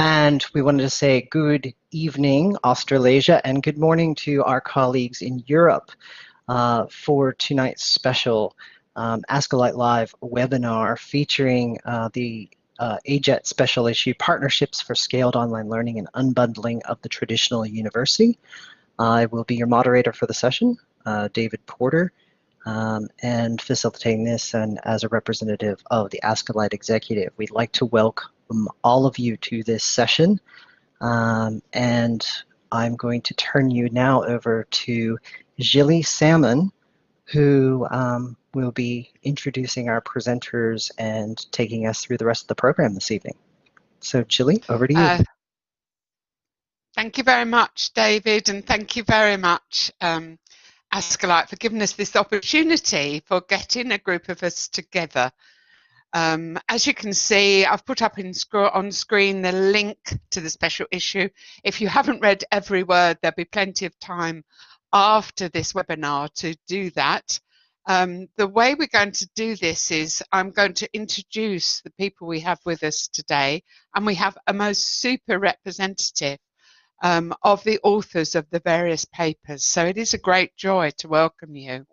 And we wanted to say good evening, Australasia, and good morning to our colleagues in Europe for tonight's special ASCILITE Live webinar featuring the AJET special issue, Partnerships for Scaled Online Learning and Unbundling of the Traditional University. I will be your moderator for the session, David Porter, and facilitating this, and as a representative of the ASCILITE executive, we'd like to welcome all of you to this session. And I'm going to turn you now over to Gilly Salmon, who will be introducing our presenters and taking us through the rest of the program this evening. So Gilly, over to you. Thank you very much, David, and thank you very much, ASCILITE, for giving us this opportunity for getting a group of us together. As you can see, I've put up on screen the link to the special issue. If you haven't read every word, there'll be plenty of time after this webinar to do that. The way we're going to do this is I'm going to introduce the people we have with us today, and we have a most super representative of the authors of the various papers. So it is a great joy to welcome you.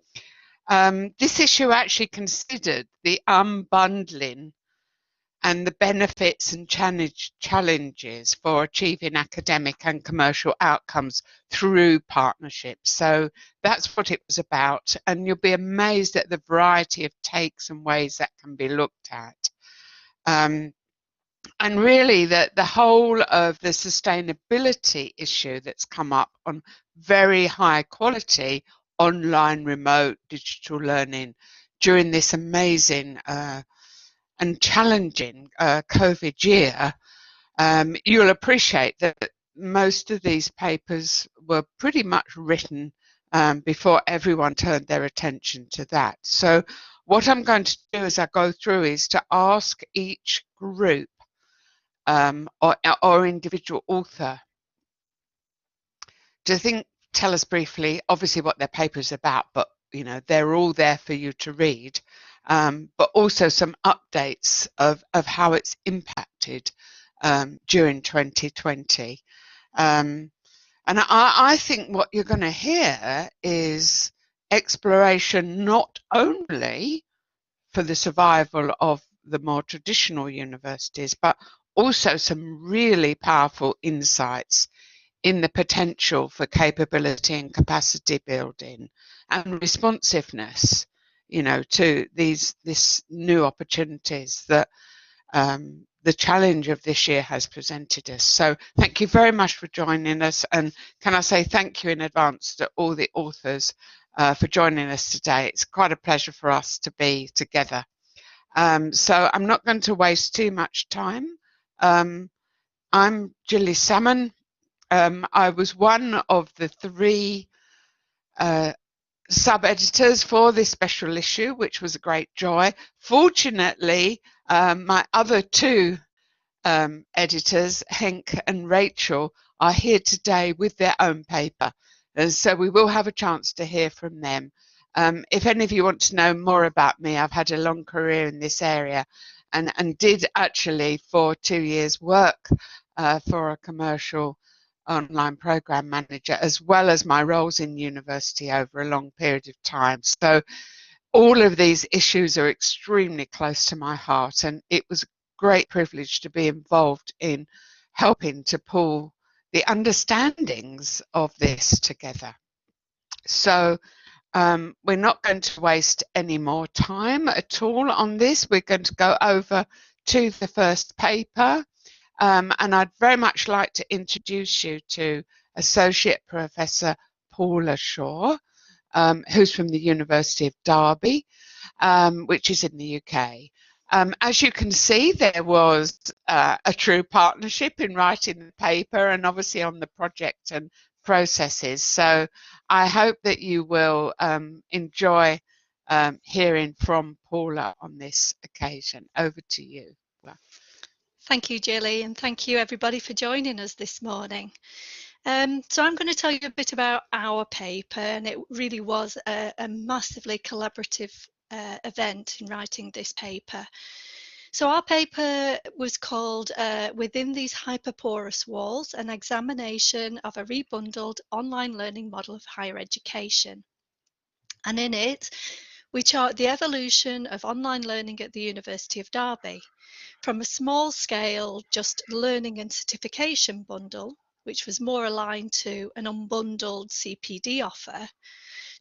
This issue actually considered the unbundling and the benefits and challenges for achieving academic and commercial outcomes through partnerships. So that's what it was about, and you'll be amazed at the variety of takes and ways that can be looked at. And really the whole of the sustainability issue that's come up on very high quality online remote digital learning during this amazing and challenging COVID year, you'll appreciate that most of these papers were pretty much written before everyone turned their attention to that. So what I'm going to do as I go through is to ask each group or individual author to tell us briefly, obviously, what their paper is about, but you know, they're all there for you to read, but also some updates of how it's impacted during 2020. And I think what you're going to hear is exploration not only for the survival of the more traditional universities, but also some really powerful insights in the potential for capability and capacity building and responsiveness, you know, to these new opportunities that the challenge of this year has presented us. So thank you very much for joining us, and can I say thank you in advance to all the authors for joining us today. It's quite a pleasure for us to be together. So I'm not going to waste too much time. I'm Lilly Salmon. I was one of the 3 sub-editors for this special issue, which was a great joy. Fortunately, my other 2 editors, Henk and Rachel, are here today with their own paper, and so we will have a chance to hear from them. If any of you want to know more about me, I've had a long career in this area and did actually for 2 years work for a commercial online program manager, as well as my roles in university over a long period of time. So all of these issues are extremely close to my heart, and it was a great privilege to be involved in helping to pull the understandings of this together. So we're not going to waste any more time at all on this. We're going to go over to the first paper, and I'd very much like to introduce you to Associate Professor Paula Shaw, who's from the University of Derby, which is in the UK. As you can see, there was a true partnership in writing the paper and obviously on the project and processes. So I hope that you will enjoy hearing from Paula on this occasion. Over to you. Thank you, Gilly, and thank you everybody for joining us this morning. So I'm going to tell you a bit about our paper, and it really was a massively collaborative event in writing this paper. So our paper was called Within These Hyperporous Walls, an examination of a rebundled online learning model of higher education. And in it, we chart the evolution of online learning at the University of Derby, from a small scale, just learning and certification bundle, which was more aligned to an unbundled CPD offer,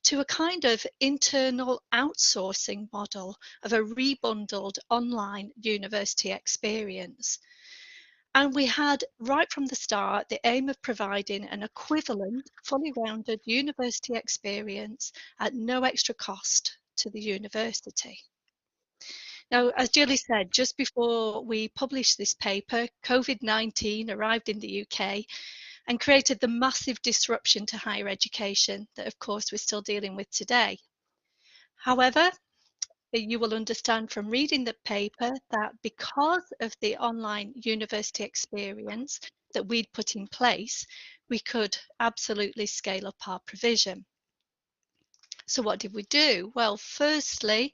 to a kind of internal outsourcing model of a rebundled online university experience. And we had, right from the start, the aim of providing an equivalent, fully rounded university experience at no extra cost to the university. Now, as Julie said, just before we published this paper, COVID-19 arrived in the UK and created the massive disruption to higher education that, of course, we're still dealing with today. However, you will understand from reading the paper that because of the online university experience that we'd put in place, we could absolutely scale up our provision. So what did we do? Well, firstly,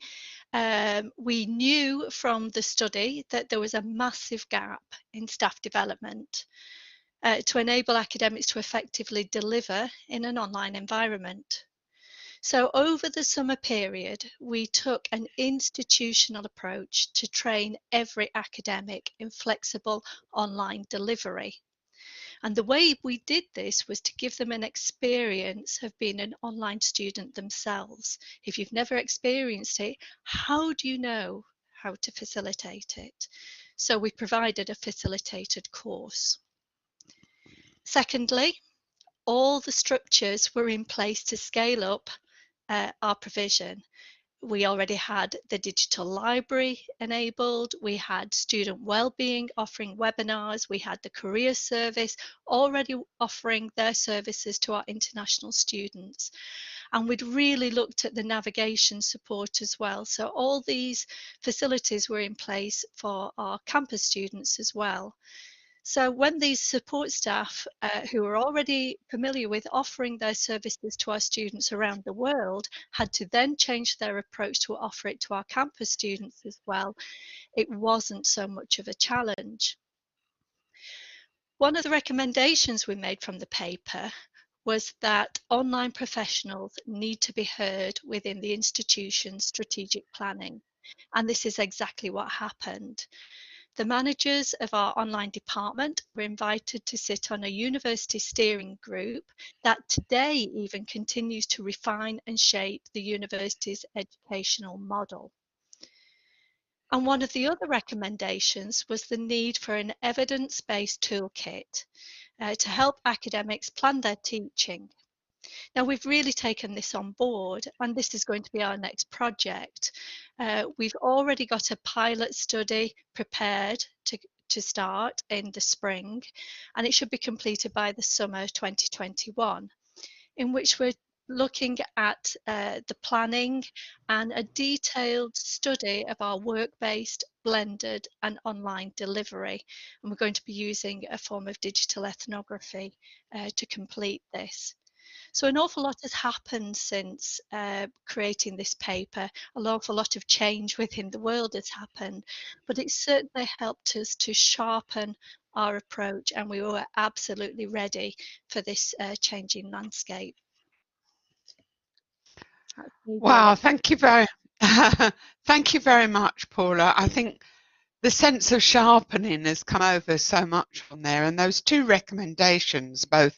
we knew from the study that there was a massive gap in staff development to enable academics to effectively deliver in an online environment. So over the summer period, we took an institutional approach to train every academic in flexible online delivery. And the way we did this was to give them an experience of being an online student themselves. If you've never experienced it, how do you know how to facilitate it? So we provided a facilitated course. Secondly, all the structures were in place to scale up our provision. We already had the digital library enabled, we had student wellbeing offering webinars, we had the career service already offering their services to our international students. And we'd really looked at the navigation support as well. So all these facilities were in place for our campus students as well. So when these support staff who are already familiar with offering their services to our students around the world had to then change their approach to offer it to our campus students as well, it wasn't so much of a challenge. One of the recommendations we made from the paper was that online professionals need to be heard within the institution's strategic planning. And this is exactly what happened. The managers of our online department were invited to sit on a university steering group that today even continues to refine and shape the university's educational model. And one of the other recommendations was the need for an evidence-based toolkit to help academics plan their teaching. Now, we've really taken this on board, and this is going to be our next project. We've already got a pilot study prepared to start in the spring, and it should be completed by the summer 2021, in which we're looking at the planning and a detailed study of our work-based, blended and online delivery. And we're going to be using a form of digital ethnography to complete this. So an awful lot has happened since creating this paper. An awful lot of change within the world has happened, but it certainly helped us to sharpen our approach, and we were absolutely ready for this changing landscape. Wow, thank you thank you very much, Paula. I think the sense of sharpening has come over so much from there, and those two recommendations, both,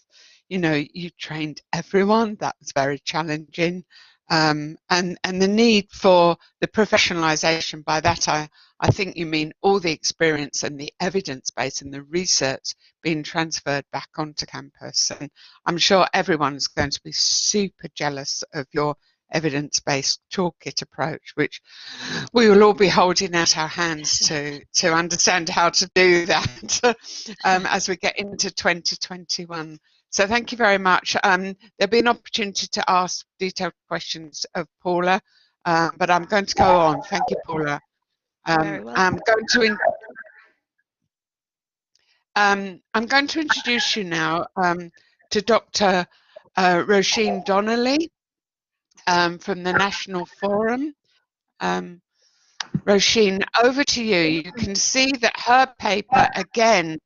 you know, you trained everyone, that's very challenging, and the need for the professionalization. By that I think you mean all the experience and the evidence base and the research being transferred back onto campus. And I'm sure everyone's going to be super jealous of your evidence-based toolkit approach, which we will all be holding out our hands to understand how to do that as we get into 2021. So thank you very much. There'll be an opportunity to ask detailed questions of Paula, but I'm going to go on. Thank you, Paula. Very well. I'm going to introduce you now to Dr. Roisin Donnelly from the National Forum. Roisin, over to you. You can see that her paper, again,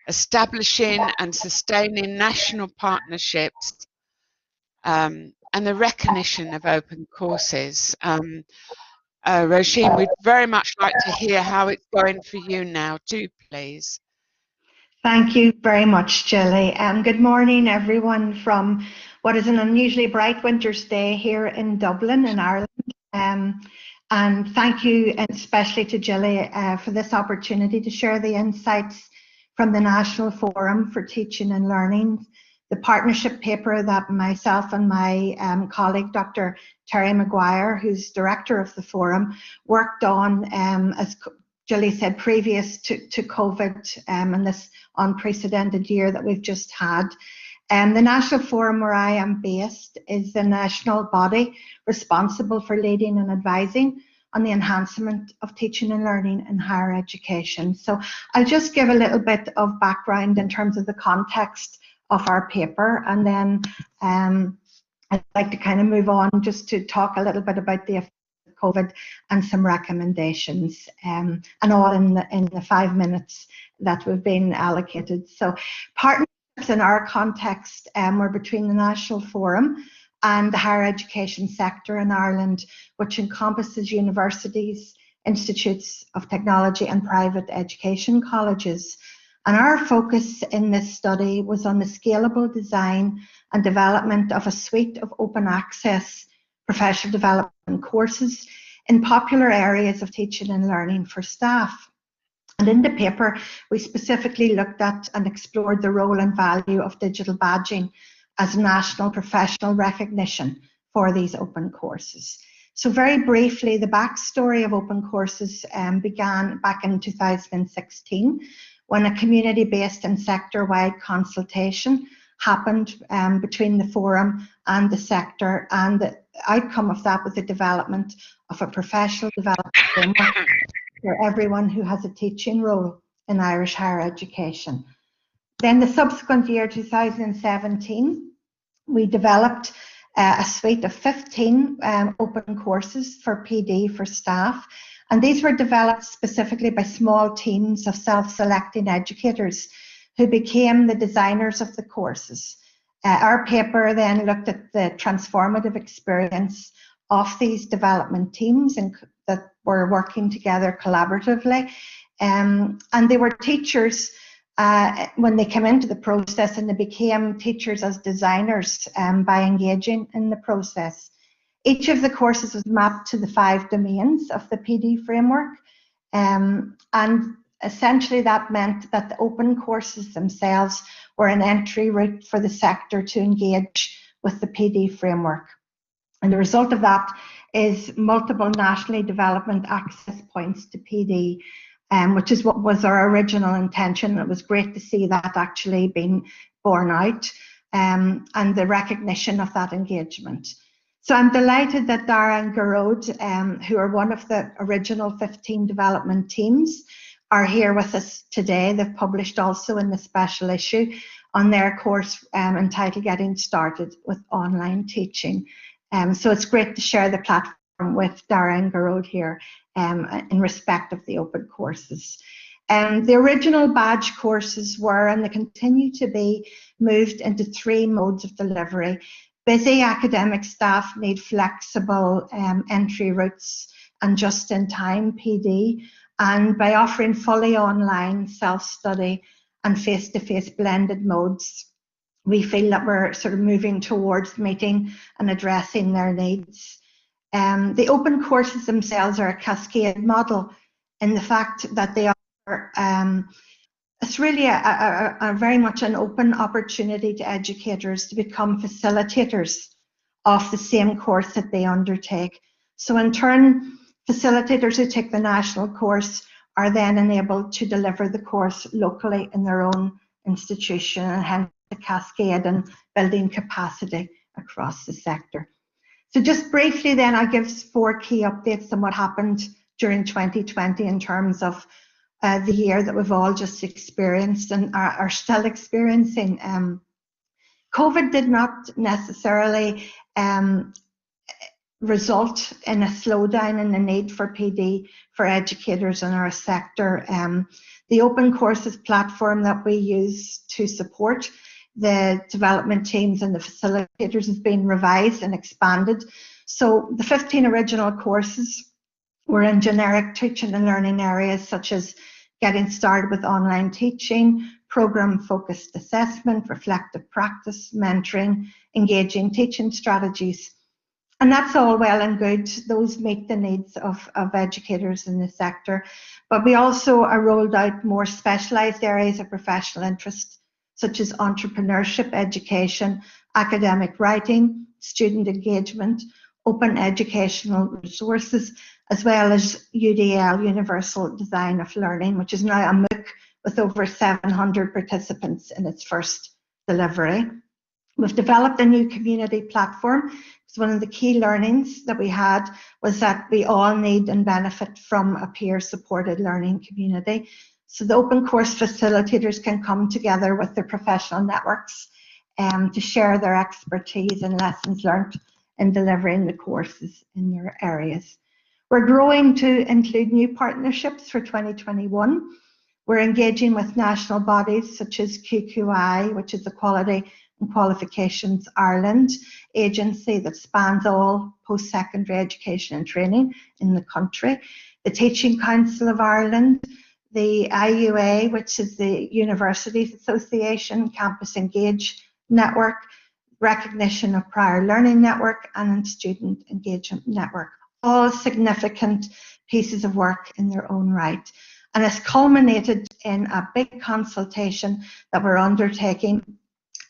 establishing and sustaining national partnerships and the recognition of open courses. Roisin, we'd very much like to hear how it's going for you now too, please. Thank you very much, Gilly. Good morning, everyone, from what is an unusually bright winter's day here in Dublin, in Ireland. And thank you especially to Gilly for this opportunity to share the insights from the National Forum for Teaching and Learning, the partnership paper that myself and my colleague, Dr. Terry Maguire, who's director of the forum, worked on as Gilly said, previous to COVID and this unprecedented year that we've just had. The National Forum, where I am based, is the national body responsible for leading and advising on the enhancement of teaching and learning in higher education. So I'll just give a little bit of background in terms of the context of our paper, and then I'd like to kind of move on just to talk a little bit about the COVID and some recommendations, and all in the 5 minutes that we've been allocated. So partnerships in our context were between the National Forum and the higher education sector in Ireland, which encompasses universities, institutes of technology and private education colleges. And our focus in this study was on the scalable design and development of a suite of open access professional development courses in popular areas of teaching and learning for staff. And in the paper, we specifically looked at and explored the role and value of digital badging as national professional recognition for these open courses. So very briefly, the backstory of open courses began back in 2016 when a community-based and sector-wide consultation happened between the forum and the sector, and the outcome of that was the development of a professional development framework for everyone who has a teaching role in Irish higher education. Then the subsequent year, 2017, we developed a suite of 15 open courses for PD for staff, and these were developed specifically by small teams of self-selecting educators who became the designers of the courses. Our paper then looked at the transformative experience of these development teams and that were working together collaboratively. And they were teachers when they came into the process, and they became teachers as designers by engaging in the process. Each of the courses was mapped to the 5 domains of the PD framework, and essentially that meant that the open courses themselves were an entry route for the sector to engage with the PD framework. And the result of that is multiple nationally development access points to PD, which is what was our original intention. It was great to see that actually being borne out, and the recognition of that engagement. So I'm delighted that Dara and Garode, who are one of the original 15 development teams, are here with us today. They've published also in the special issue on their course entitled Getting Started with Online Teaching. So it's great to share the platform with Dara and Garode here in respect of the open courses. The original badge courses were, and they continue to be, moved into 3 modes of delivery. Busy academic staff need flexible entry routes and just-in-time PD, and by offering fully online self-study and face-to-face blended modes, we feel that we're sort of moving towards meeting and addressing their needs. The open courses themselves are a cascade model in the fact that they are it's really a very much an open opportunity to educators to become facilitators of the same course that they undertake. So in turn, facilitators who take the national course are then enabled to deliver the course locally in their own institution, and hence the cascade and building capacity across the sector. So just briefly then, I'll give 4 key updates on what happened during 2020 in terms of the year that we've all just experienced and are still experiencing. COVID did not necessarily result in a slowdown in the need for PD for educators in our sector. The open courses platform that we use to support the development teams and the facilitators has been revised and expanded. So the 15 original courses were in generic teaching and learning areas such as getting started with online teaching, program-focused assessment, reflective practice, mentoring, engaging teaching strategies. And that's all well and good. Those meet the needs of educators in the sector. But we also rolled out more specialised areas of professional interest, such as entrepreneurship, education, academic writing, student engagement, open educational resources, as well as UDL, Universal Design of Learning, which is now a MOOC with over 700 participants in its first delivery. We've developed a new community platform. So one of the key learnings that we had was that we all need and benefit from a peer-supported learning community. So the open course facilitators can come together with their professional networks to share their expertise and lessons learned in delivering the courses in their areas. We're growing to include new partnerships for 2021. We're engaging with national bodies such as QQI, which is Equality and Qualifications Ireland agency that spans all post-secondary education and training in the country, the Teaching Council of Ireland, the IUA, which is the Universities Association, Campus Engage Network, Recognition of Prior Learning Network, and Student Engagement Network. All significant pieces of work in their own right. And it's culminated in a big consultation that we're undertaking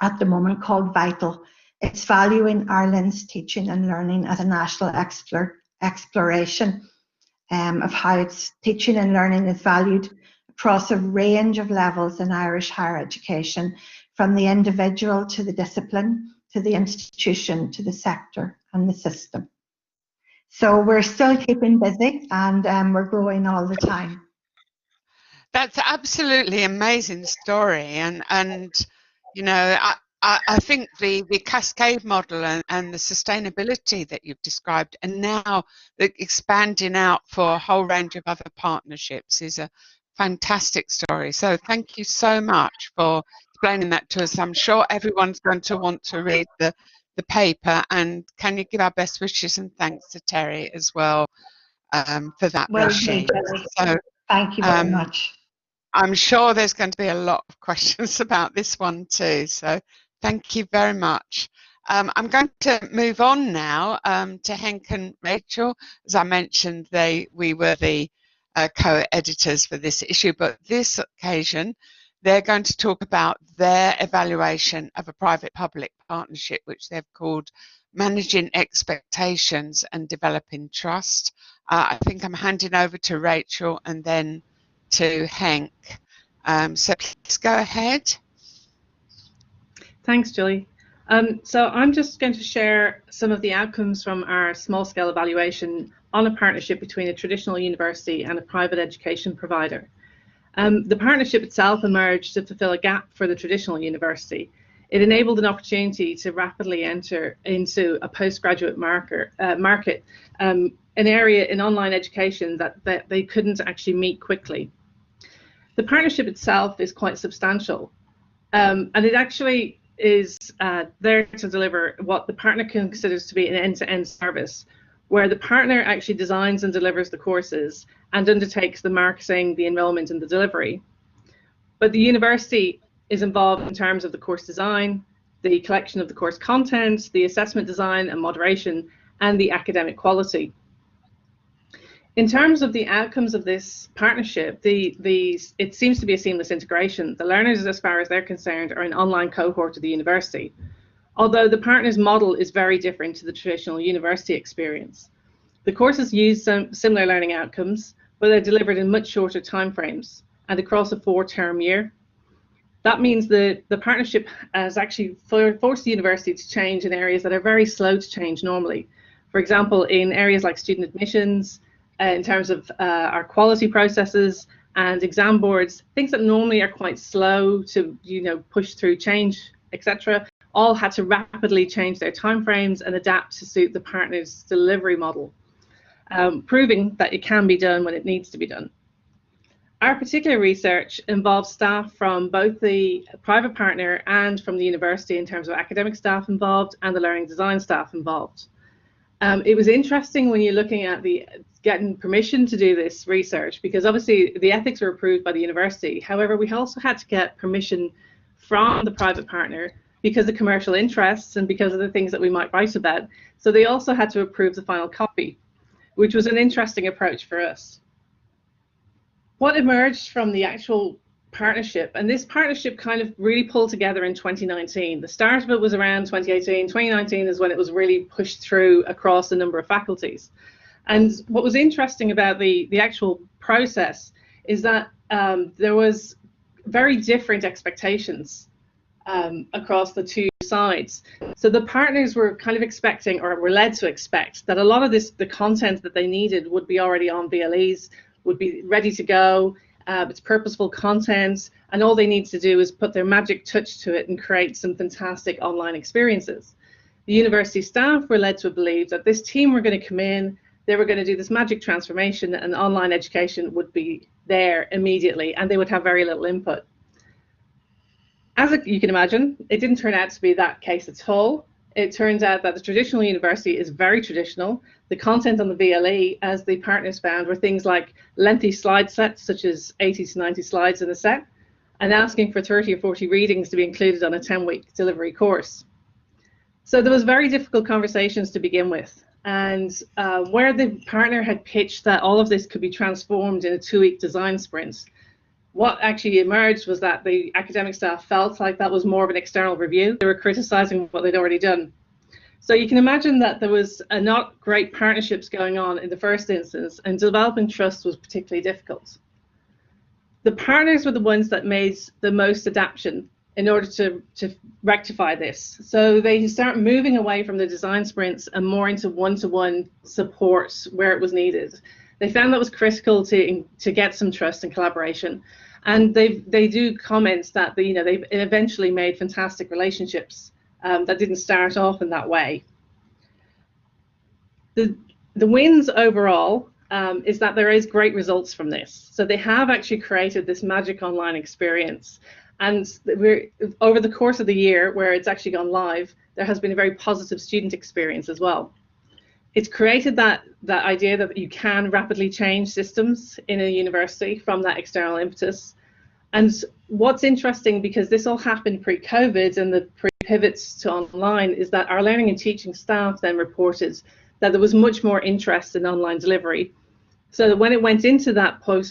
at the moment called VITAL. It's valuing Ireland's teaching and learning as a national exploration of how its teaching and learning is valued across a range of levels in Irish higher education, from the individual to the discipline, to the institution, to the sector and the system. So we're still keeping busy and we're growing all the time. That's absolutely amazing story, and you know, I think the cascade model and the sustainability that you've described, and now the expanding out for a whole range of other partnerships, is a fantastic story. So thank you so much for explaining that to us. I'm sure everyone's going to want to read the paper, and can you give our best wishes and thanks to Terry as well for that wishing. So thank you very much. I'm sure there's going to be a lot of questions about this one too, so thank you very much. I'm going to move on now to Henk and Rachel. As I mentioned, we were the co-editors for this issue, but this occasion they're going to talk about their evaluation of a private-public partnership, which they've called Managing Expectations and Developing Trust. I think I'm handing over to Rachel and then to Henk. So please go ahead. Thanks, Julie. So I'm just going to share some of the outcomes from our small-scale evaluation on a partnership between a traditional university and a private education provider. The partnership itself emerged to fulfill a gap for the traditional university. It enabled an opportunity to rapidly enter into a postgraduate market, an area in online education that they couldn't actually meet quickly. The partnership itself is quite substantial, and it actually is there to deliver what the partner considers to be an end-to-end service, where the partner actually designs and delivers the courses and undertakes the marketing, the enrollment and the delivery. But the university is involved in terms of the course design, the collection of the course content, the assessment design and moderation, and the academic quality. In terms of the outcomes of this partnership, it seems to be a seamless integration. The learners, as far as they're concerned, are an online cohort of the university, although the partner's model is very different to the traditional university experience. The courses use some similar learning outcomes, but they're delivered in much shorter timeframes and across a 4-term year. That means the partnership has actually forced the university to change in areas that are very slow to change normally. For example, in areas like student admissions, in terms of our quality processes and exam boards, things that normally are quite slow to push through change, etc. all had to rapidly change their timeframes and adapt to suit the partner's delivery model, proving that it can be done when it needs to be done. Our particular research involves staff from both the private partner and from the university in terms of academic staff involved and the learning design staff involved. It was interesting when you're looking at getting permission to do this research, because obviously the ethics were approved by the university. However, we also had to get permission from the private partner because of commercial interests and because of the things that we might write about. So they also had to approve the final copy, which was an interesting approach for us. What emerged from the actual partnership, and this partnership kind of really pulled together in 2019. The start of it was around 2018. 2019 is when it was really pushed through across a number of faculties. And what was interesting about the actual process is that there was very different expectations across the two sides. So the partners were kind of expecting, or were led to expect, that a lot of the content that they needed would be already on VLEs, would be ready to go. It's purposeful content, and all they need to do is put their magic touch to it and create some fantastic online experiences. The university staff were led to believe that this team were going to come in, they were going to do this magic transformation, and online education would be there immediately, and they would have very little input. As you can imagine, it didn't turn out to be that case at all. It turns out that the traditional university is very traditional. The content on the VLE, as the partners found, were things like lengthy slide sets, such as 80 to 90 slides in a set, and asking for 30 or 40 readings to be included on a 10-week delivery course. So there was very difficult conversations to begin with. And where the partner had pitched that all of this could be transformed in a 2-week design sprint, what actually emerged was that the academic staff felt like that was more of an external review. They were criticizing what they'd already done. So you can imagine that there was not great partnerships going on in the first instance, and developing trust was particularly difficult. The partners were the ones that made the most adaptation in order to rectify this. So they start moving away from the design sprints and more into one-to-one support where it was needed. They found that was critical to get some trust and collaboration. And they do comment that they've eventually made fantastic relationships that didn't start off in that way. The wins overall is that there is great results from this. So they have actually created this magic online experience. And over the course of the year where it's actually gone live, there has been a very positive student experience as well. It's created that idea that you can rapidly change systems in a university from that external impetus. And what's interesting, because this all happened pre-COVID and the pre-pivots to online, is that our learning and teaching staff then reported that there was much more interest in online delivery. So that when it went into that point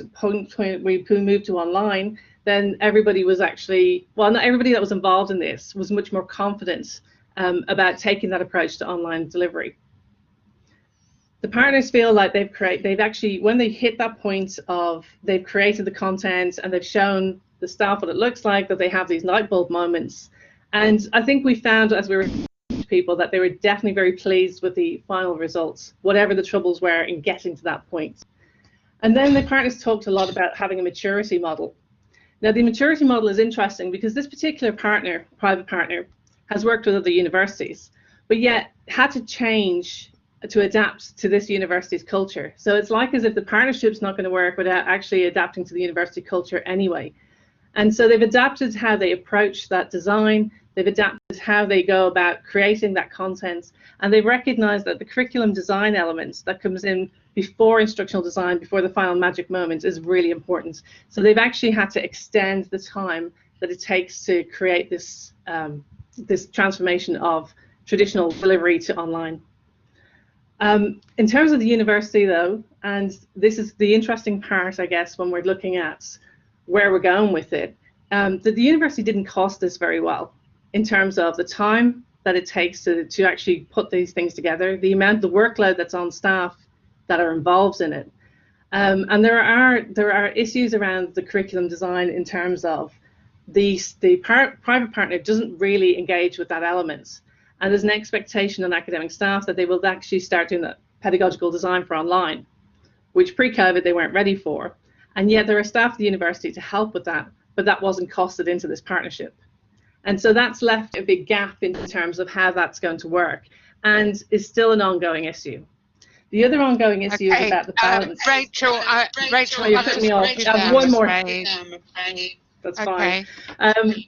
when we moved to online, then everybody was actually, well, not everybody that was involved in this was much more confident about taking that approach to online delivery. The partners feel like they've actually, when they hit that point of they've created the content and they've shown the staff what it looks like, that they have these light bulb moments. And I think we found, as we were to people, that they were definitely very pleased with the final results, whatever the troubles were in getting to that point. And then the partners talked a lot about having a maturity model. Now, the maturity model is interesting because this particular partner, private partner, has worked with other universities, but yet had to change to adapt to this university's culture. So it's like as if the partnership's not going to work without actually adapting to the university culture anyway. And so they've adapted how they approach that design, they've adapted how they go about creating that content, and they've recognized that the curriculum design elements that comes in before instructional design, before the final magic moment, is really important. So they've actually had to extend the time that it takes to create this, this transformation of traditional delivery to online. In terms of the university though, and this is the interesting part, I guess, when we're looking at where we're going with it, that the university didn't cost this very well in terms of the time that it takes to actually put these things together, the workload that's on staff that are involved in it. And there are issues around the curriculum design in terms of the private partner doesn't really engage with that element. And there's an expectation on academic staff that they will actually start doing that pedagogical design for online, which pre-COVID they weren't ready for. And yet there are staff at the university to help with that, but that wasn't costed into this partnership. And so that's left a big gap in terms of how that's going to work, and is still an ongoing issue. The other ongoing issue is about the balance. Rachel, Oh, you're putting me off. One more. That's okay. fine.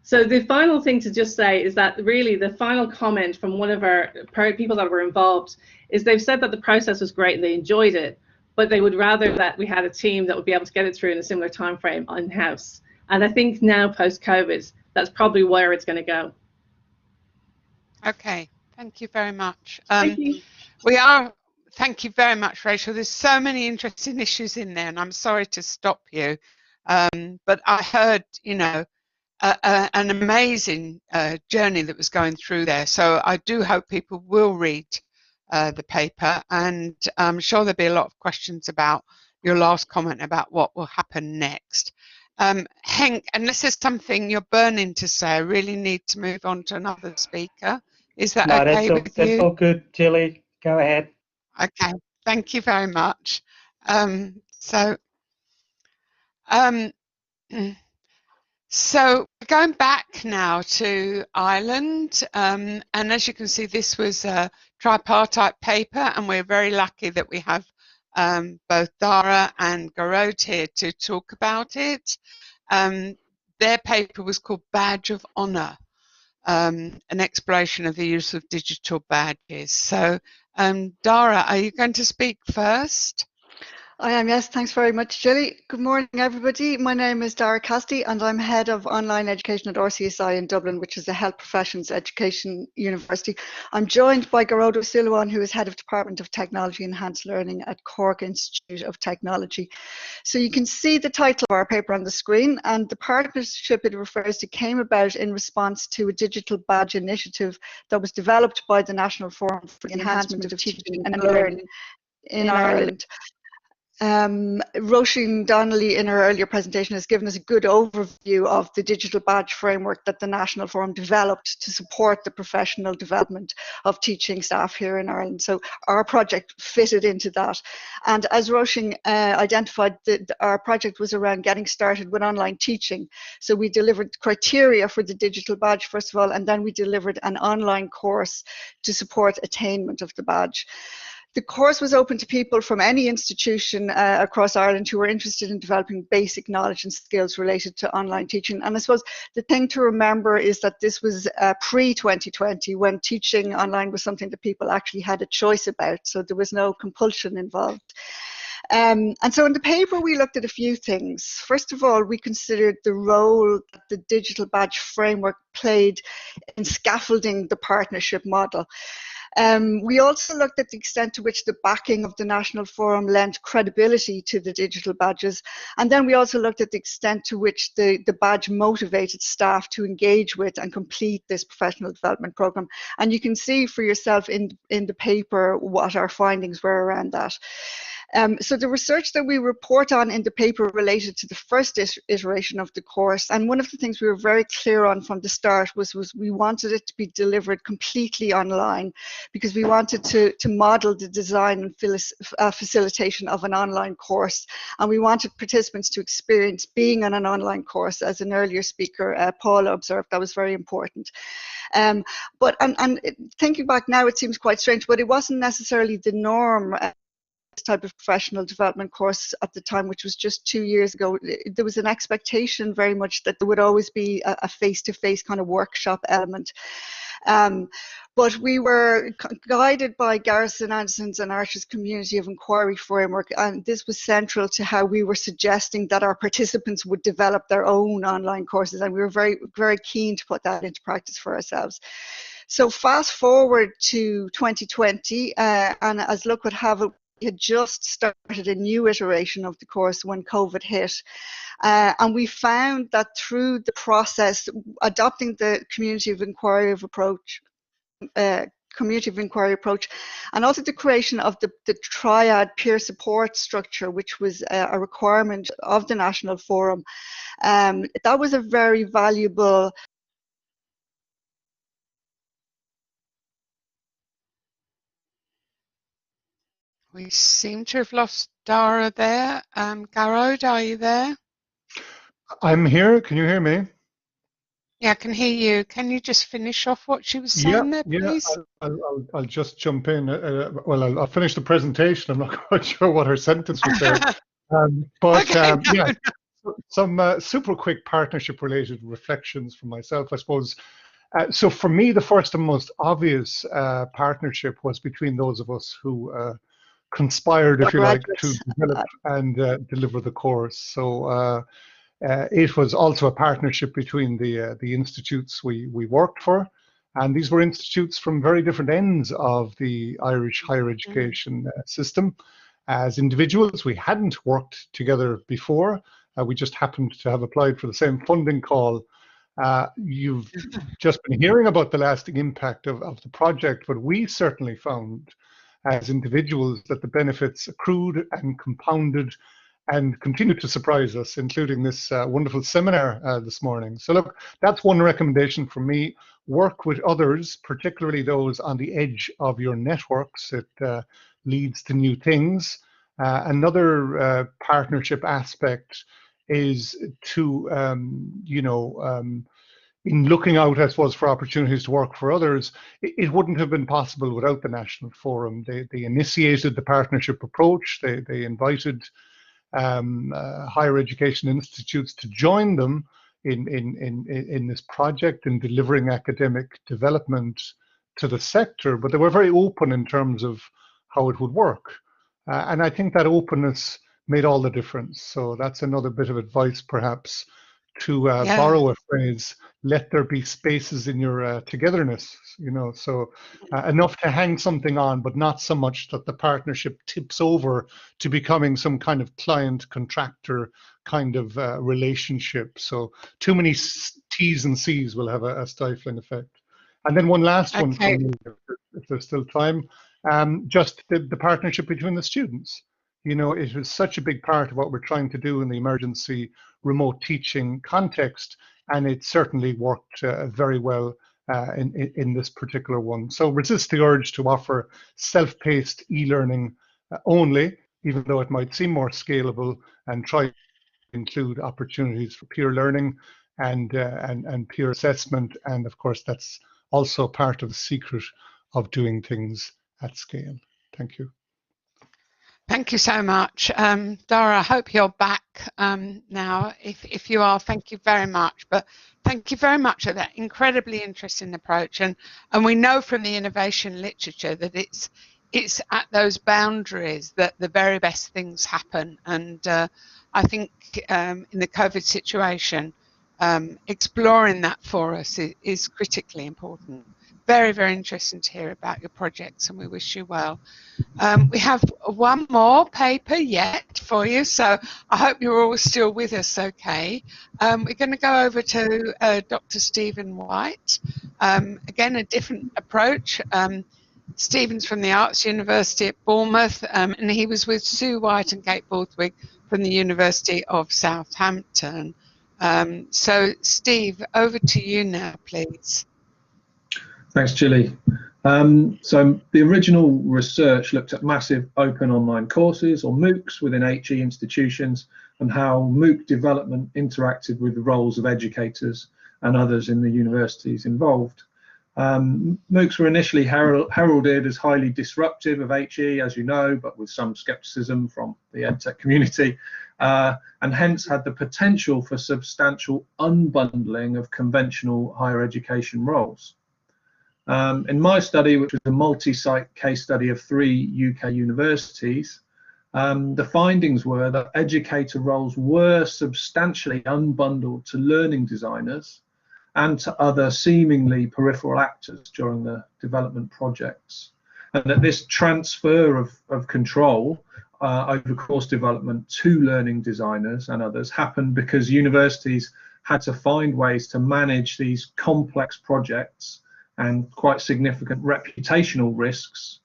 So the final thing to just say is that really the final comment from one of our people that were involved is they've said that the process was great and they enjoyed it, but they would rather that we had a team that would be able to get it through in a similar time frame in-house. And I think now post-COVID, that's probably where it's going to go. Okay, thank you very much. Thank you. Thank you very much, Rachel. There's so many interesting issues in there, and I'm sorry to stop you. But I heard, you know, an amazing journey that was going through there. So I do hope people will read the paper, and I'm sure there'll be a lot of questions about your last comment about what will happen next. Henk, unless there's something you're burning to say, I really need to move on to another speaker. Is that okay with you? That's all good, Gilly. Go ahead. Okay, thank you very much. So going back now to Ireland, and as you can see, this was a tripartite paper, and we're very lucky that we have both Dara and Garode here to talk about it. Their paper was called Badge of Honour, an exploration of the use of digital badges. So Dara, are you going to speak first? I am, yes. Thanks very much, Gilly. Good morning, everybody. My name is Dara Cassidy, and I'm Head of Online Education at RCSI in Dublin, which is a health professions education university. I'm joined by Garode Siluan, who is Head of Department of Technology Enhanced Learning at Cork Institute of Technology. So you can see the title of our paper on the screen, and the partnership it refers to came about in response to a digital badge initiative that was developed by the National Forum for the Enhancement of Teaching and Learning in Ireland. Roisin Donnelly in her earlier presentation has given us a good overview of the digital badge framework that the National Forum developed to support the professional development of teaching staff here in Ireland. So our project fitted into that. And as Roisin identified, our project was around getting started with online teaching. So we delivered criteria for the digital badge, first of all, and then we delivered an online course to support attainment of the badge. The course was open to people from any institution across Ireland who were interested in developing basic knowledge and skills related to online teaching. And I suppose the thing to remember is that this was pre-2020, when teaching online was something that people actually had a choice about, so there was no compulsion involved. And so in the paper, we looked at a few things. First of all, we considered the role that the digital badge framework played in scaffolding the partnership model. We also looked at the extent to which the backing of the National Forum lent credibility to the digital badges. And then we also looked at the extent to which the badge motivated staff to engage with and complete this professional development program. And you can see for yourself in the paper what our findings were around that. So the research that we report on in the paper related to the first iteration of the course, and one of the things we were very clear on from the start was we wanted it to be delivered completely online, because we wanted to model the design and facilitation of an online course, and we wanted participants to experience being on an online course. As an earlier speaker, Paula, observed, that was very important. But thinking back now, it seems quite strange, but it wasn't necessarily the norm. Type of professional development course at the time, which was just 2 years ago. There was an expectation very much that there would always be a face-to-face kind of workshop element. But we were guided by Garrison Anderson's and Archer's community of inquiry framework, and this was central to how we were suggesting that our participants would develop their own online courses, and we were very, very keen to put that into practice for ourselves. So fast forward to 2020, and as luck would have it, we had just started a new iteration of the course when COVID hit. And we found that through the process, adopting the community of inquiry approach, and also the creation of the triad peer support structure, which was a requirement of the National Forum, that was a very valuable. We seem to have lost Dara there. Garode, are you there? I'm here. Can you hear me? Yeah, I can hear you. Can you just finish off what she was saying there, please? I'll just jump in. Well, I'll finish the presentation. I'm not quite sure what her sentence was there. Okay, Yeah, some super quick partnership related reflections from myself, I suppose. So for me, the first and most obvious partnership was between those of us who conspired, if you like, to develop and deliver the course. So it was also a partnership between the institutes we worked for, and these were institutes from very different ends of the Irish higher education system. As individuals, we hadn't worked together before. We just happened to have applied for the same funding call. You've just been hearing about the lasting impact of the project, but we certainly found as individuals that the benefits accrued and compounded and continue to surprise us, including this wonderful seminar this morning. So look, that's one recommendation from me. Work with others, particularly those on the edge of your networks. It leads to new things. Another partnership aspect is to, in looking out, I suppose, for opportunities to work for others, it wouldn't have been possible without the National Forum. They initiated the partnership approach. They invited higher education institutes to join them in this project in delivering academic development to the sector, but they were very open in terms of how it would work. And I think that openness made all the difference. So that's another bit of advice, perhaps, to borrow a phrase, let there be spaces in your togetherness, so enough to hang something on, but not so much that the partnership tips over to becoming some kind of client-contractor kind of relationship. So too many T's and C's will have a stifling effect. And then one last one from me, if there's still time, just the partnership between the students. It was such a big part of what we're trying to do in the emergency remote teaching context, and it certainly worked very well in this particular one. So resist the urge to offer self-paced e-learning only, even though it might seem more scalable, and try to include opportunities for peer learning and peer assessment. And of course, that's also part of the secret of doing things at scale. Thank you. Thank you so much. Dara, I hope you're back now. If you are, thank you very much. But thank you very much for that incredibly interesting approach. And we know from the innovation literature that it's at those boundaries that the very best things happen. And I think in the COVID situation, exploring that for us is critically important. Very, very interesting to hear about your projects, and we wish you well. We have one more paper yet for you, so I hope you're all still with us, okay? We're going to go over to Dr. Stephen White. Again, a different approach. Stephen's from the Arts University at Bournemouth, and he was with Sue White and Kate Borthwick from the University of Southampton. So, Steve, over to you now, please. Thanks, Gilly. So the original research looked at massive open online courses, or MOOCs, within HE institutions, and how MOOC development interacted with the roles of educators and others in the universities involved. MOOCs were initially heralded as highly disruptive of HE, as you know, but with some skepticism from the EdTech community, and hence had the potential for substantial unbundling of conventional higher education roles. In my study, which was a multi-site case study of 3 UK universities, the findings were that educator roles were substantially unbundled to learning designers and to other seemingly peripheral actors during the development projects, and that this transfer of control over course development to learning designers and others happened because universities had to find ways to manage these complex projects and quite significant reputational risks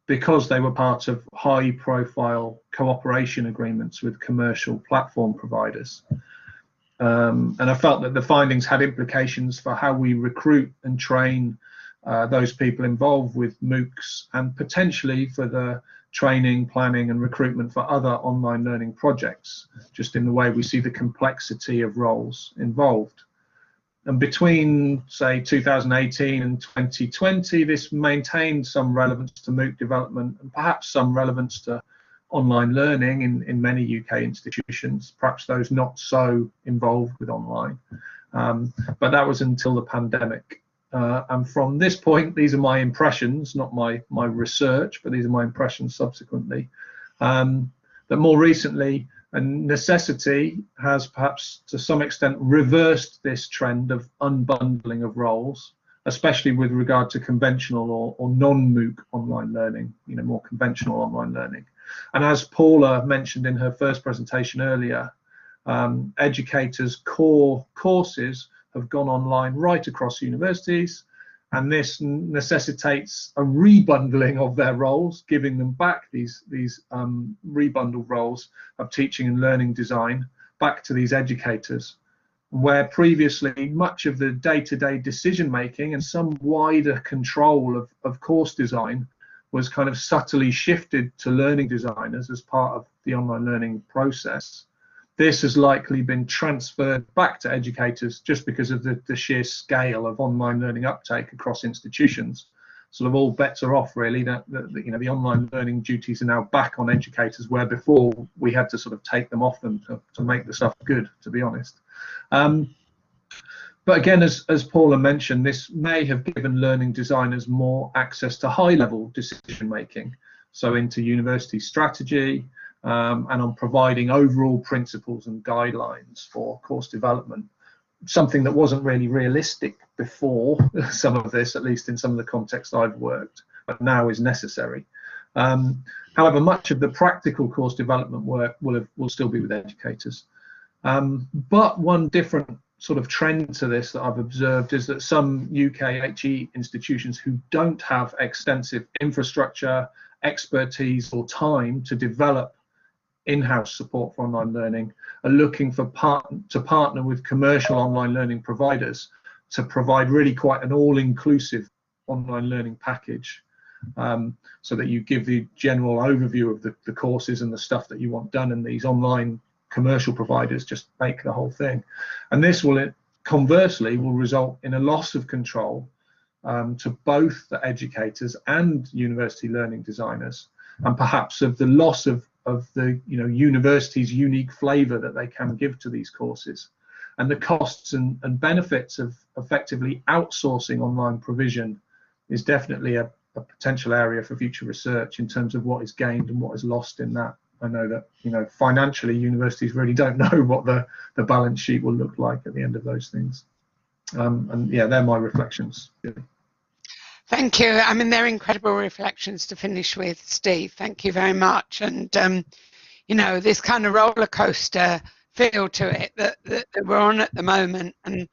because they were part of high-profile cooperation agreements with commercial platform providers. And I felt that the findings had implications for how we recruit and train those people involved with MOOCs, and potentially for the training, planning and recruitment for other online learning projects, just in the way we see the complexity of roles involved. And between, say, 2018 and 2020, this maintained some relevance to MOOC development and perhaps some relevance to online learning in many UK institutions, perhaps those not so involved with online. But that was until the pandemic. And from this point, these are my impressions, not my research, but these are my impressions subsequently, that more recently, a necessity has perhaps to some extent reversed this trend of unbundling of roles, especially with regard to conventional or non-MOOC online learning, more conventional online learning. And as Paula mentioned in her first presentation earlier, educators' core courses have gone online right across universities, and this necessitates a rebundling of their roles, giving them back these rebundled roles of teaching and learning design back to these educators, where previously much of the day-to-day decision making and some wider control of course design was kind of subtly shifted to learning designers as part of the online learning process. This has likely been transferred back to educators just because of the sheer scale of online learning uptake across institutions. Sort of all bets are off, really. That the online learning duties are now back on educators, where before we had to sort of take them off them to make the stuff good, to be honest. But again, as Paula mentioned, this may have given learning designers more access to high-level decision making, so into university strategy, and on providing overall principles and guidelines for course development, something that wasn't really realistic before some of this, at least in some of the contexts I've worked, but now is necessary. However, much of the practical course development work will still be with educators. But one different sort of trend to this that I've observed is that some UK HE institutions who don't have extensive infrastructure, expertise or time to develop in-house support for online learning are looking for to partner with commercial online learning providers to provide really quite an all-inclusive online learning package, so that you give the general overview of the courses and the stuff that you want done, and these online commercial providers just make the whole thing. And this will conversely result in a loss of control to both the educators and university learning designers, and perhaps of the loss of the university's unique flavour that they can give to these courses. And the costs and benefits of effectively outsourcing online provision is definitely a potential area for future research in terms of what is gained and what is lost in that. I know that financially universities really don't know what the balance sheet will look like at the end of those things. And yeah, they're my reflections. Really. Thank you. I mean, they're incredible reflections to finish with, Steve. Thank you very much. And this kind of roller coaster feel to it that we're on at the moment, and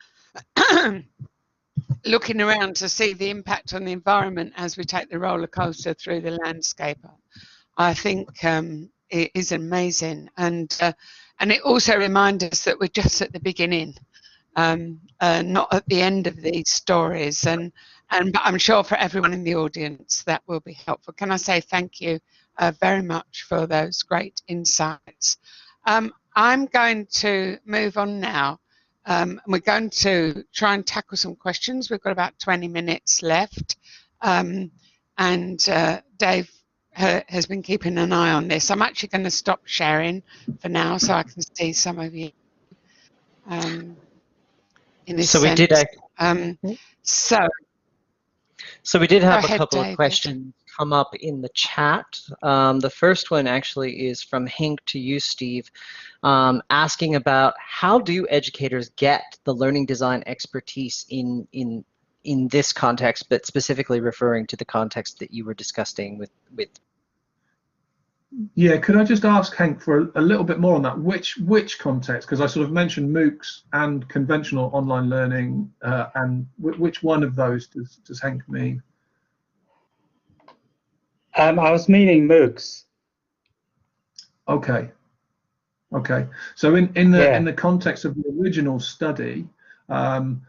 looking around to see the impact on the environment as we take the roller coaster through the landscape, I think it is amazing. And it also reminds us that we're just at the beginning, not at the end of these stories. But I'm sure for everyone in the audience that will be helpful. Can I say thank you very much for those great insights. I'm going to move on now. We're going to try and tackle some questions. We've got about 20 minutes left. And Dave has been keeping an eye on this. I'm actually going to stop sharing for now so I can see some of you. So we did have a couple David. of questions come up in the chat. The first one actually is from Henk to you, Steve, asking about how do educators get the learning design expertise in this context, but specifically referring to the context that you were discussing with. Yeah, could I just ask Henk for a little bit more on that? Which context? Because I sort of mentioned MOOCs and conventional online learning, and which one of those does Henk mean? I was meaning MOOCs. Okay. So in the context of the original study, in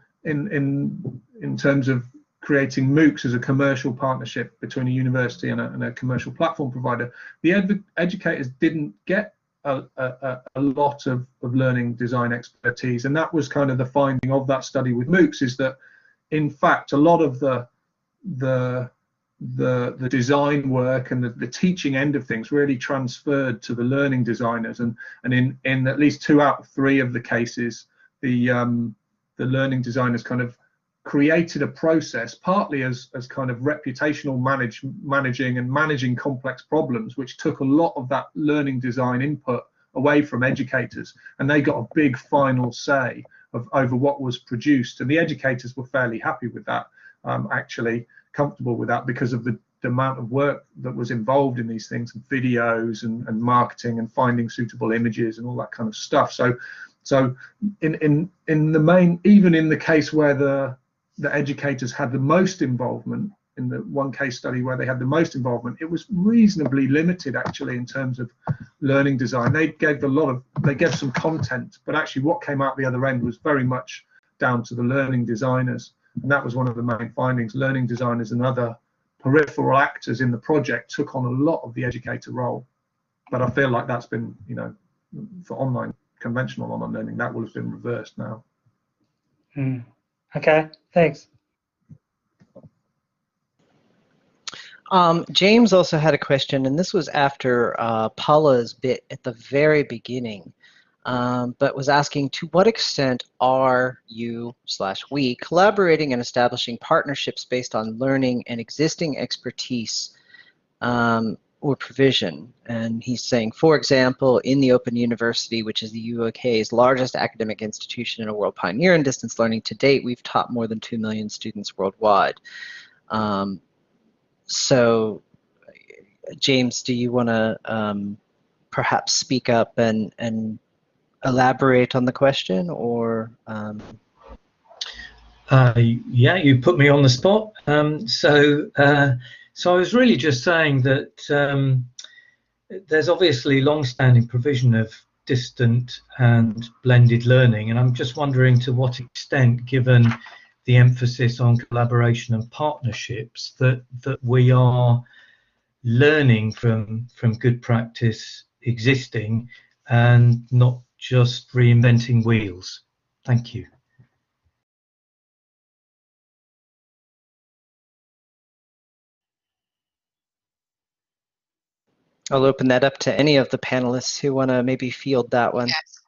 terms of creating MOOCs as a commercial partnership between a university and a commercial platform provider, the educators didn't get a lot of learning design expertise, and that was kind of the finding of that study with MOOCs, is that in fact a lot of the design work and the teaching end of things really transferred to the learning designers, and in at least 2 out of 3 of the cases, the learning designers kind of created a process, partly as kind of reputational managing complex problems, which took a lot of that learning design input away from educators, and they got a big final say over what was produced, and the educators were fairly happy with that, actually comfortable with that, because of the amount of work that was involved in these things, and videos and marketing and finding suitable images and all that kind of stuff. So in the main, even in the case where the educators had the most involvement, in the one case study where they had the most involvement, it was reasonably limited actually in terms of learning design. They gave some content, but actually what came out the other end was very much down to the learning designers, and that was one of the main findings. Learning designers and other peripheral actors in the project took on a lot of the educator role, but I feel like that's been, you know, for conventional online learning, that will have been reversed now. Okay, thanks. James also had a question, and this was after Paula's bit at the very beginning, but was asking, to what extent are you/we collaborating and establishing partnerships based on learning and existing expertise or provision? And he's saying, for example, in the Open University, which is the UK's largest academic institution and a world pioneer in distance learning, to date, we've taught more than 2 million students worldwide. So, James, do you want to perhaps speak up and elaborate on the question, or? Yeah, you put me on the spot. So I was really just saying that there's obviously long-standing provision of distant and blended learning, and I'm just wondering to what extent, given the emphasis on collaboration and partnerships, that we are learning from good practice existing and not just reinventing wheels. Thank you. I'll open that up to any of the panelists who want to maybe field that one. Yes.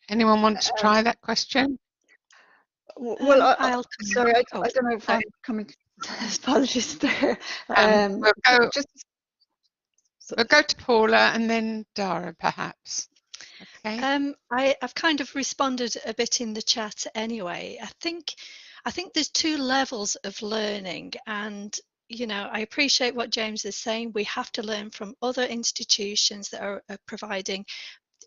Anyone want to try that question? Well, I'll sorry, I don't know if I'm coming. Apologies there. We'll go to Paula and then Dara, perhaps. Okay. I've kind of responded a bit in the chat anyway. I think there's 2 levels of learning, and you know, I appreciate what James is saying. We have to learn from other institutions that are providing,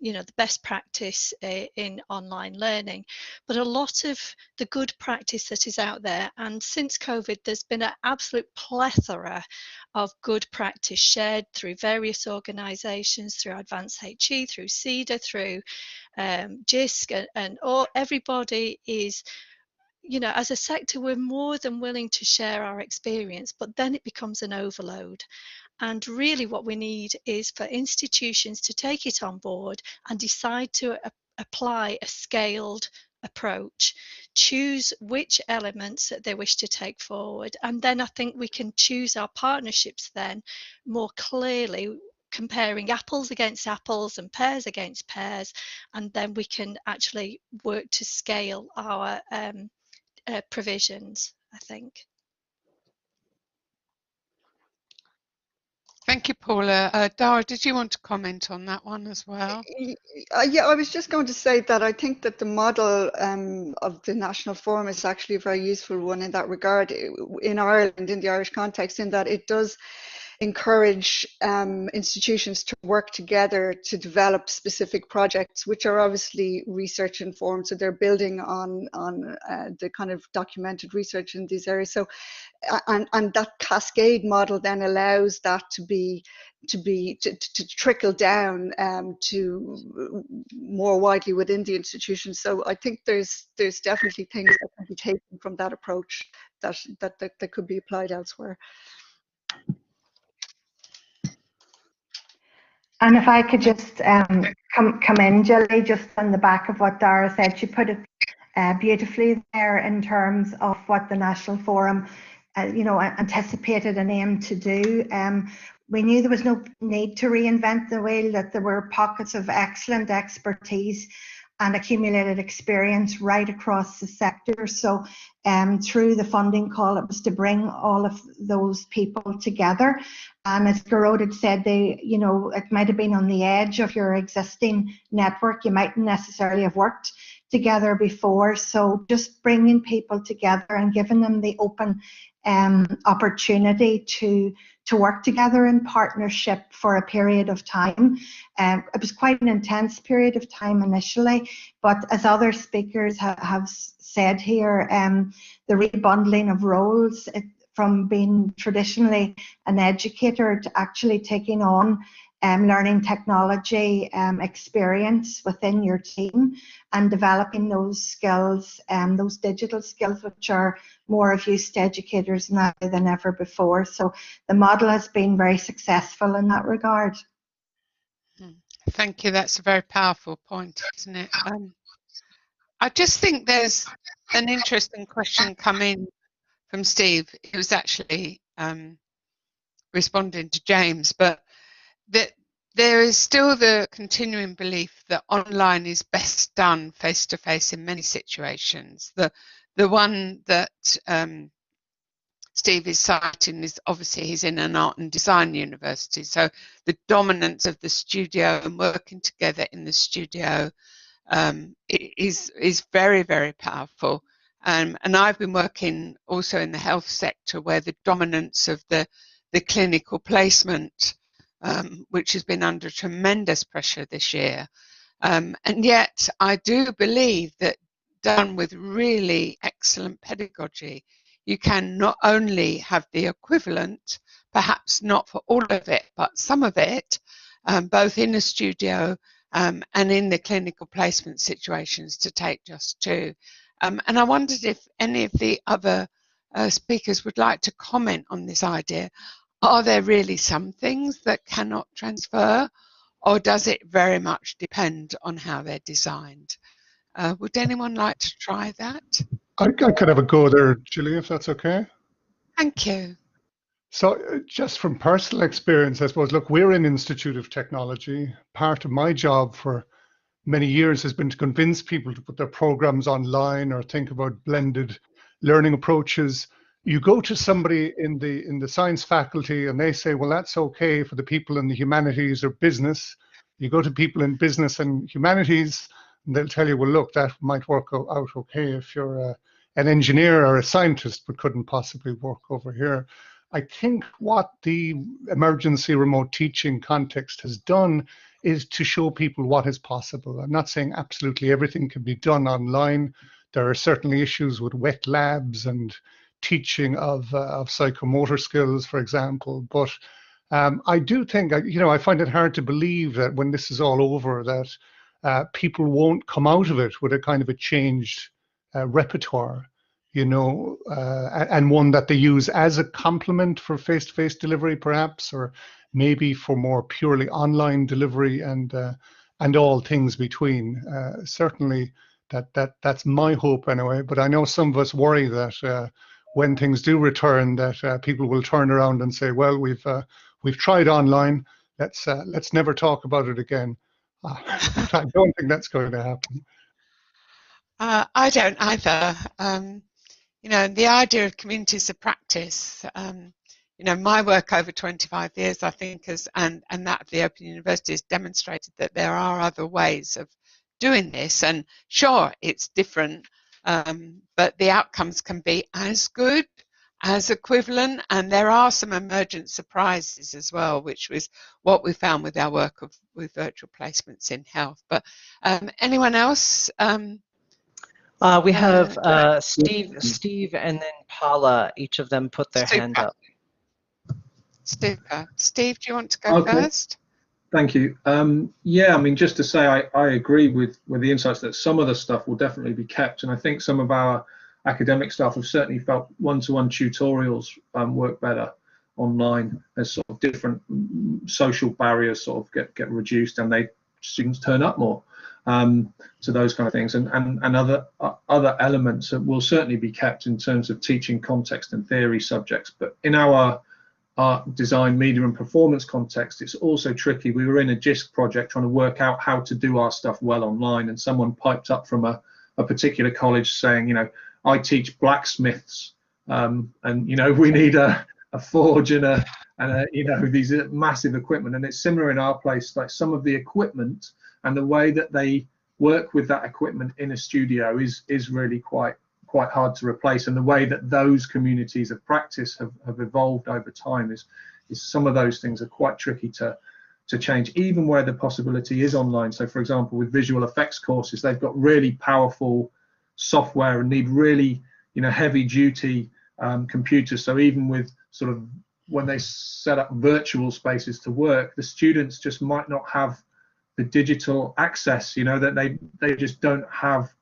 you know, the best practice in online learning, but a lot of the good practice that is out there, and since COVID there's been an absolute plethora of good practice shared through various organisations, through Advanced HE, through CEDA, through JISC, and everybody is, you know, as a sector, we're more than willing to share our experience, but then it becomes an overload. And really what we need is for institutions to take it on board and decide to apply a scaled approach, choose which elements that they wish to take forward, and then I think we can choose our partnerships then more clearly, comparing apples against apples and pears against pears, and then we can actually work to scale our provisions, I think. Thank you, Paula. Dara, did you want to comment on that one as well? Yeah, I was just going to say that I think that the model of the National Forum is actually a very useful one in that regard in Ireland, in the Irish context, in that it does encourage institutions to work together to develop specific projects, which are obviously research informed. So they're building on the kind of documented research in these areas. So, and that cascade model then allows that to trickle down to more widely within the institution. So I think there's definitely things that can be taken from that approach that could be applied elsewhere. And if I could just come in, Gilly, just on the back of what Dara said, she put it beautifully there in terms of what the National Forum, anticipated and aimed to do. We knew there was no need to reinvent the wheel, that there were pockets of excellent expertise and accumulated experience right across the sector. So through the funding call, it was to bring all of those people together. And as Garrod had said, it might have been on the edge of your existing network. You mightn't necessarily have worked together before. So just bringing people together and giving them the open opportunity to work together in partnership for a period of time. It was quite an intense period of time initially, but as other speakers have said here, the rebundling of roles, from being traditionally an educator to actually taking on learning technology experience within your team and developing those skills, those digital skills, which are more of use to educators now than ever before. So the model has been very successful in that regard. Thank you. That's a very powerful point, isn't it? I just think there's an interesting question coming from Steve, who's actually responding to James, but that there is still the continuing belief that online is best done face-to-face in many situations. The one that Steve is citing is obviously he's in an art and design university, so the dominance of the studio and working together in the studio is very, very powerful. And I've been working also in the health sector where the dominance of the clinical placement, which has been under tremendous pressure this year. And yet I do believe that done with really excellent pedagogy, you can not only have the equivalent, perhaps not for all of it, but some of it, both in a studio and in the clinical placement situations, to take just two. And I wondered if any of the other speakers would like to comment on this idea. Are there really some things that cannot transfer, or does it very much depend on how they're designed? Would anyone like to try that? I could have a go there, Gilly, if that's okay. Thank you. So just from personal experience, I suppose, look, we're an Institute of Technology. Part of my job for many years has been to convince people to put their programs online or think about blended learning approaches. You go to somebody in the science faculty and they say, well, that's okay for the people in the humanities or business. You go to people in business and humanities and they'll tell you, well, look, that might work out okay if you're an engineer or a scientist, but couldn't possibly work over here. I think what the emergency remote teaching context has done is to show people what is possible. I'm not saying absolutely everything can be done online. There are certainly issues with wet labs and teaching of psychomotor skills, for example. But I do think, I find it hard to believe that when this is all over, that people won't come out of it with a kind of a changed repertoire, and one that they use as a complement for face-to-face delivery, perhaps, or maybe for more purely online delivery and all things between. Certainly, that's my hope anyway. But I know some of us worry that when things do return, that people will turn around and say, "Well, we've tried online. Let's never talk about it again." I don't think that's going to happen. I don't either. The idea of communities of practice. My work over 25 years, I think, and that of the Open University has demonstrated that there are other ways of doing this. And sure, it's different, but the outcomes can be as good, as equivalent, and there are some emergent surprises as well, which was what we found with our work with virtual placements in health. But anyone else? We have Steve, and then Paula. Each of them put their hand up. Super. Steve, do you want to go first? Thank you. Yeah, I mean, just to say, I agree with the insights that some of the stuff will definitely be kept, and I think some of our academic staff have certainly felt one-to-one tutorials work better online as sort of different social barriers sort of get reduced, and students turn up more to those kind of things, and other elements that will certainly be kept in terms of teaching context and theory subjects. But in our art, design, media and performance context, it's also tricky. We were in a GISC project trying to work out how to do our stuff well online, and someone piped up from a particular college saying, you know, I teach blacksmiths, and you know, we need a forge and you know, these massive equipment. And it's similar in our place, like some of the equipment and the way that they work with that equipment in a studio is really quite hard to replace. And the way that those communities of practice have evolved over time is some of those things are quite tricky to change, even where the possibility is online. So for example, with visual effects courses, they've got really powerful software and need really, you know, heavy duty computers. So even with sort of when they set up virtual spaces to work, the students just might not have the digital access, you know, that they just don't have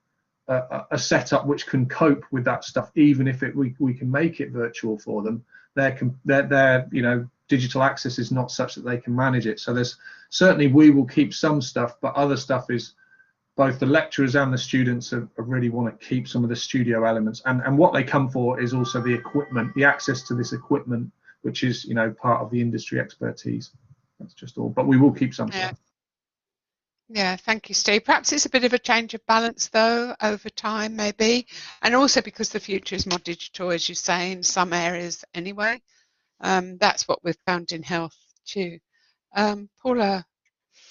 a setup which can cope with that stuff. Even if we can make it virtual for them, their you know, digital access is not such that they can manage it. So there's certainly, we will keep some stuff, but other stuff is both the lecturers and the students really want to keep some of the studio elements, and what they come for is also the equipment, the access to this equipment, which is, you know, part of the industry expertise. That's just all, but we will keep some stuff. Yeah, thank you, Steve. Perhaps it's a bit of a change of balance, though, over time, maybe. And also because the future is more digital, as you say, in some areas anyway. That's what we've found in health, too. Paula,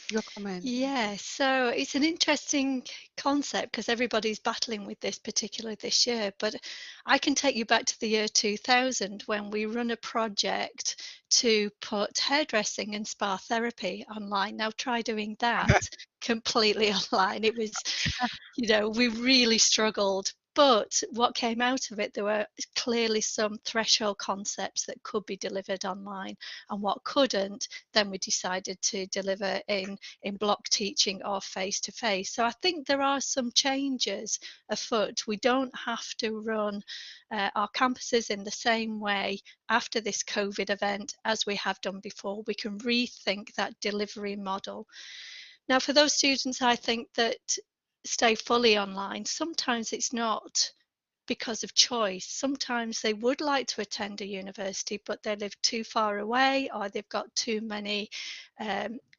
your comment. Yeah, so it's an interesting concept because everybody's battling with this, particularly this year. But I can take you back to the year 2000 when we run a project to put hairdressing and spa therapy online. Now try doing that completely online. It was, you know, we really struggled. But what came out of it, there were clearly some threshold concepts that could be delivered online, and what couldn't, then we decided to deliver in block teaching or face-to-face. So I think there are some changes afoot. We don't have to run our campuses in the same way after this COVID event as we have done before. We can rethink that delivery model. Now, for those students, I think that stay fully online, sometimes it's not because of choice. Sometimes they would like to attend a university, but they live too far away, or they've got too many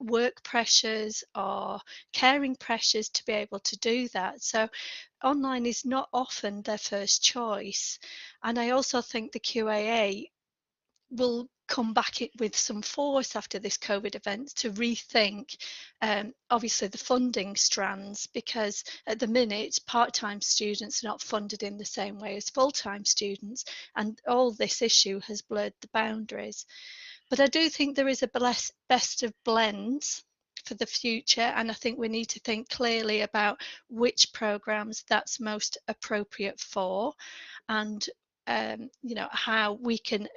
work pressures or caring pressures to be able to do that. So online is not often their first choice. And I also think the QAA will come back with some force after this COVID event to rethink obviously the funding strands, because at the minute part-time students are not funded in the same way as full-time students, and all this issue has blurred the boundaries. But I do think there is a best of blends for the future, and I think we need to think clearly about which programs that's most appropriate for, and you know, how we can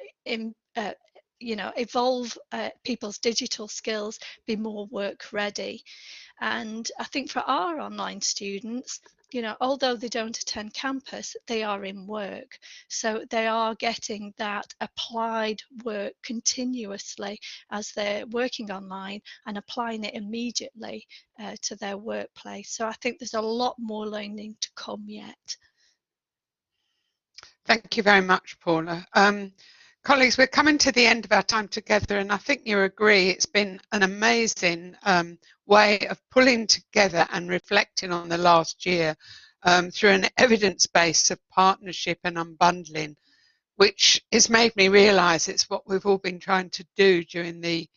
you know, evolve people's digital skills, be more work ready. And I think for our online students, you know, although they don't attend campus, they are in work. So they are getting that applied work continuously as they're working online and applying it immediately to their workplace. So I think there's a lot more learning to come yet. Thank you very much, Paula. Colleagues, we're coming to the end of our time together, and I think you agree it's been an amazing way of pulling together and reflecting on the last year through an evidence base of partnership and unbundling, which has made me realise it's what we've all been trying to do during the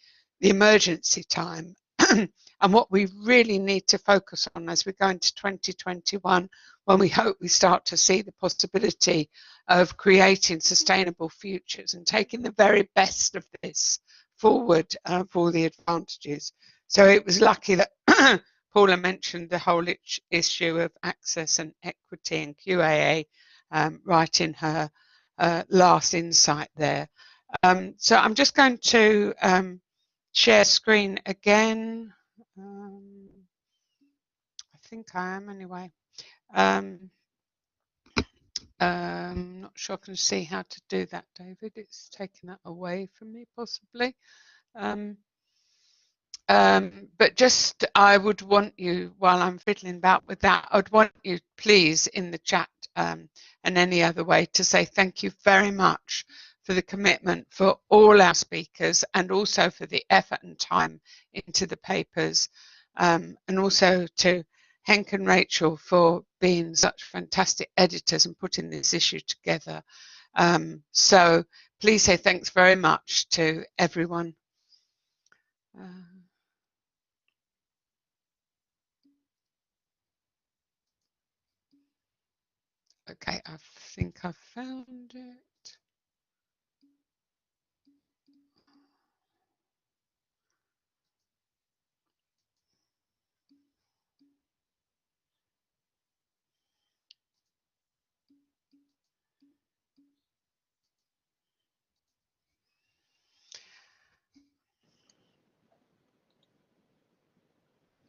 emergency time, and what we really need to focus on as we go into 2021, when we hope we start to see the possibility of creating sustainable futures and taking the very best of this forward for all the advantages. So it was lucky that Paula mentioned the whole issue of access and equity and QAA right in her last insight there. So I'm just going to share screen again. I think I am anyway. Not sure I can see how to do that, David. It's taken that away from me, possibly. But just, I would want you, while I'm fiddling about with that, I'd want you, please, in the chat and any other way, to say thank you very much for the commitment for all our speakers, and also for the effort and time into the papers, and also to Henk and Rachel for being such fantastic editors and putting this issue together. So please say thanks very much to everyone. Okay, I think I've found it.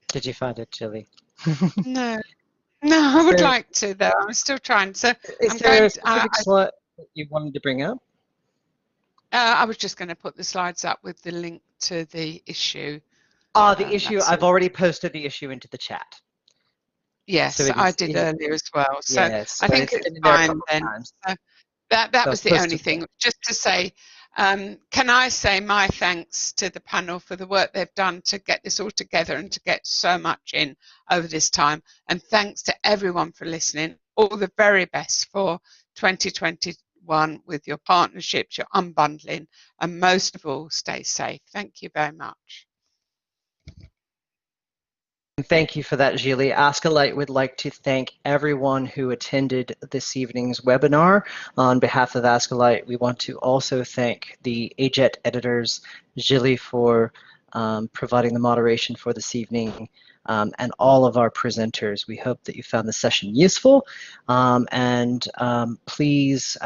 Did you find it, Gilly? No, I would like to, though. I'm still trying. So Is there a specific slide that you wanted to bring up? I was just going to put the slides up with the link to the issue. The issue, I've already posted the issue into the chat. Yes, so I did earlier as well. So yes, I think it's fine then. So that was the only thing. Just to say, can I say my thanks to the panel for the work they've done to get this all together and to get so much in over this time. And thanks to everyone for listening. All the very best for 2021 with your partnerships, your unbundling, and most of all, stay safe. Thank you very much. Thank you for that, Gilly. ASCILITE would like to thank everyone who attended this evening's webinar. On behalf of ASCILITE, we want to also thank the AJET editors, Gilly for providing the moderation for this evening, and all of our presenters. We hope that you found the session useful, and please,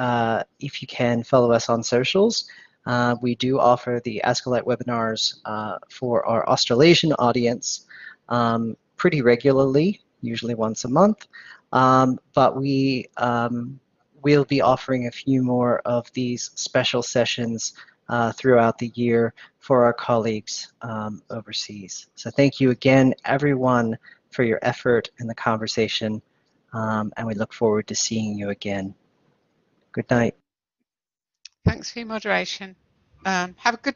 if you can, follow us on socials. We do offer the ASCILITE webinars for our Australasian audience pretty regularly, usually once a month, but we will be offering a few more of these special sessions throughout the year for our colleagues overseas. So thank you again, everyone, for your effort in the conversation, and we look forward to seeing you again. Good night. Thanks for your moderation. Have a good